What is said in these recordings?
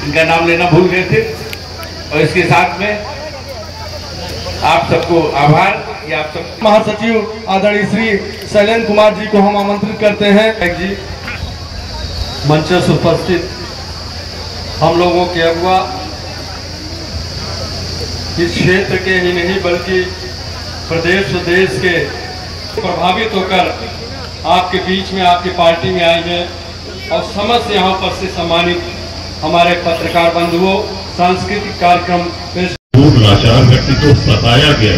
इनका नाम लेना भूल गए थे। और इसके साथ में आप सबको आभार कि आप सब। महासचिव आदरणीय श्री शैलेंद्र कुमार जी को हम आमंत्रित करते हैं। जी मंच से उपस्थित हम लोगों के अगुआ, इस क्षेत्र के ही नहीं बल्कि प्रदेश और देश के प्रभावित होकर आपके बीच में, आपकी पार्टी में आई है और समस्त यहाँ पर से सम्मानित हमारे पत्रकार बंधुओं, सांस्कृतिक कार्यक्रम पेश। लाचार व्यक्ति को सताया गया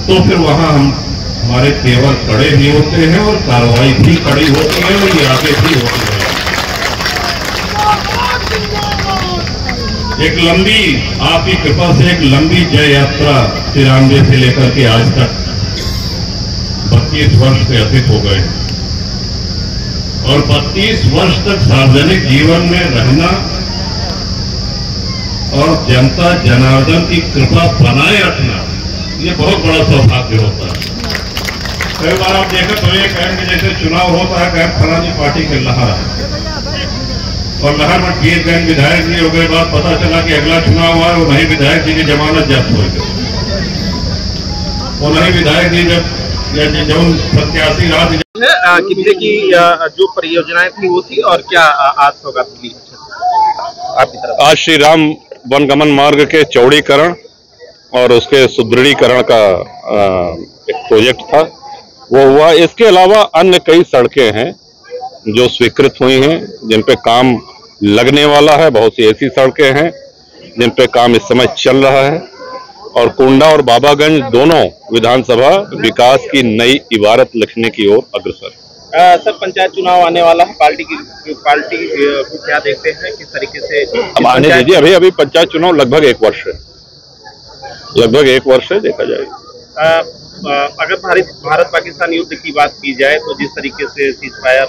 तो फिर वहां हमारे तेवर कड़े भी होते हैं और कार्रवाई भी कड़ी होती है और ये आगे भी होती है। एक लंबी, आपकी कृपा से एक लंबी जय यात्रा 93 से लेकर के आज तक 32 वर्ष से अधिक हो गए और 32 वर्ष तक सार्वजनिक जीवन में रहना और जनता जनार्दन की कृपा बनाए रखना, ये बहुत बड़ा सौभाग्य होता है। कई बार आप देखो तो ये कहेंगे जैसे चुनाव होता है, कहें फलानी पार्टी के लहर है और लहर में वीरगंज विधायक जी हो गए, बाद पता चला कि अगला चुनाव हुआ और वही विधायक जी की जमानत जब्त हो गई और वही विधायक जी जब जो प्रत्याशी रहा। कितने की जो परियोजनाएं थी वो थी और क्या आज सौगात मिली आपकी तरफ? आज श्री राम वनगमन मार्ग के चौड़ीकरण और उसके सुदृढ़ीकरण का एक प्रोजेक्ट था, वो हुआ। इसके अलावा अन्य कई सड़कें हैं जो स्वीकृत हुई हैं, जिन पे काम लगने वाला है। बहुत सी ऐसी सड़कें हैं जिन पे काम इस समय चल रहा है और कुंडा और बाबागंज दोनों विधानसभा विकास की नई इबारत लिखने की ओर अग्रसर है। सर, पंचायत चुनाव आने वाला है, पार्टी को क्या देखते हैं, किस तरीके से? अब आने दीजिए, अभी पंचायत चुनाव लगभग 1 वर्ष है, लगभग 1 वर्ष है, देखा जाएगा। अगर भारत पाकिस्तान युद्ध की बात की जाए तो जिस तरीके से सीज फायर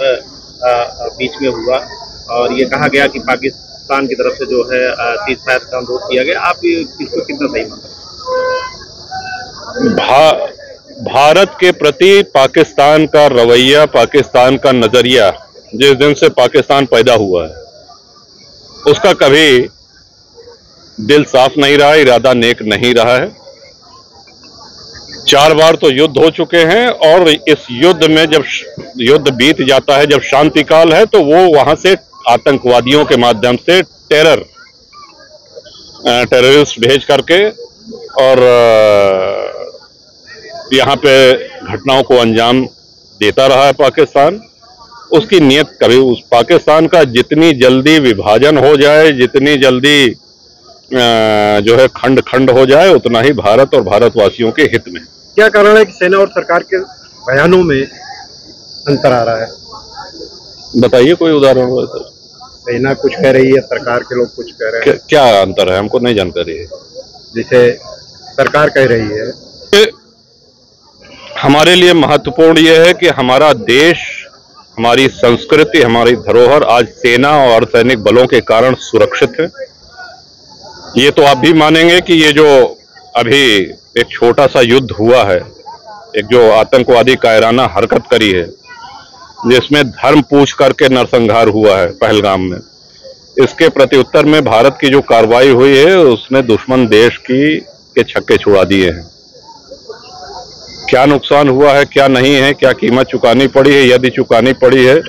बीच में हुआ और ये कहा गया कि पाकिस्तान की तरफ से जो है सीज फायर का अनुरोध किया गया, आप इसको कितना सही मानते हैं? भारत के प्रति पाकिस्तान का रवैया, पाकिस्तान का नजरिया जिस दिन से पाकिस्तान पैदा हुआ है उसका कभी दिल साफ नहीं रहा, इरादा नेक नहीं रहा है। 4 बार तो युद्ध हो चुके हैं और इस युद्ध में जब युद्ध बीत जाता है, जब शांति काल है, तो वो वहां से आतंकवादियों के माध्यम से टेररिस्ट भेज करके और यहाँ पे घटनाओं को अंजाम देता रहा है पाकिस्तान। उसकी नीयत कभी, उस पाकिस्तान का जितनी जल्दी विभाजन हो जाए, जितनी जल्दी जो है खंड खंड हो जाए, उतना ही भारत और भारतवासियों के हित में। क्या कारण है कि सेना और सरकार के बयानों में अंतर आ रहा है? बताइए कोई उदाहरण हो सर। सेना कुछ कह रही है, सरकार के लोग कुछ कह रहे हैं। क्या अंतर है, हमको नहीं जानकारी है। जैसे सरकार कह रही है, हमारे लिए महत्वपूर्ण यह है कि हमारा देश, हमारी संस्कृति, हमारी धरोहर आज सेना और अर्धसैनिक बलों के कारण सुरक्षित है। ये तो आप भी मानेंगे कि ये जो अभी एक छोटा सा युद्ध हुआ है, एक जो आतंकवादी कायराना हरकत करी है, जिसमें धर्म पूछ करके नरसंहार हुआ है पहलगाम में, इसके प्रत्युत्तर में भारत की जो कार्रवाई हुई है उसने दुश्मन देश के छक्के छुड़ा दिए हैं। क्या नुकसान हुआ है, क्या नहीं है, क्या कीमत चुकानी पड़ी है, यदि चुकानी पड़ी है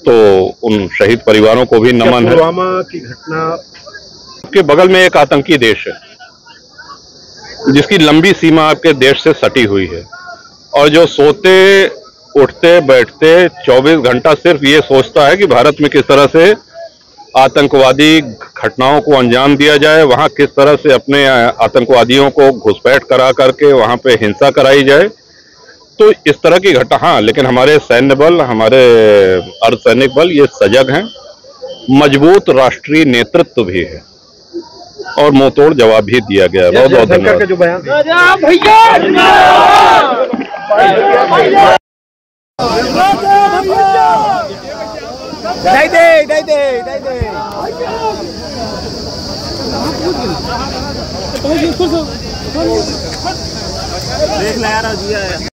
तो उन शहीद परिवारों को भी नमन है। पुलवामा की घटना के बगल में एक आतंकी देश है जिसकी लंबी सीमा आपके देश से सटी हुई है और जो सोते उठते बैठते 24 घंटा सिर्फ ये सोचता है कि भारत में किस तरह से आतंकवादी घटनाओं को अंजाम दिया जाए, वहां किस तरह से अपने आतंकवादियों को घुसपैठ करा करके वहां पे हिंसा कराई जाए। तो इस तरह की घटना, हाँ, लेकिन हमारे सैन्य बल, हमारे अर्धसैनिक बल ये सजग हैं, मजबूत राष्ट्रीय नेतृत्व भी है और मुंहतोड़ जवाब भी दिया गया है। बहुत बहुत धन्यवाद। देख ला यार।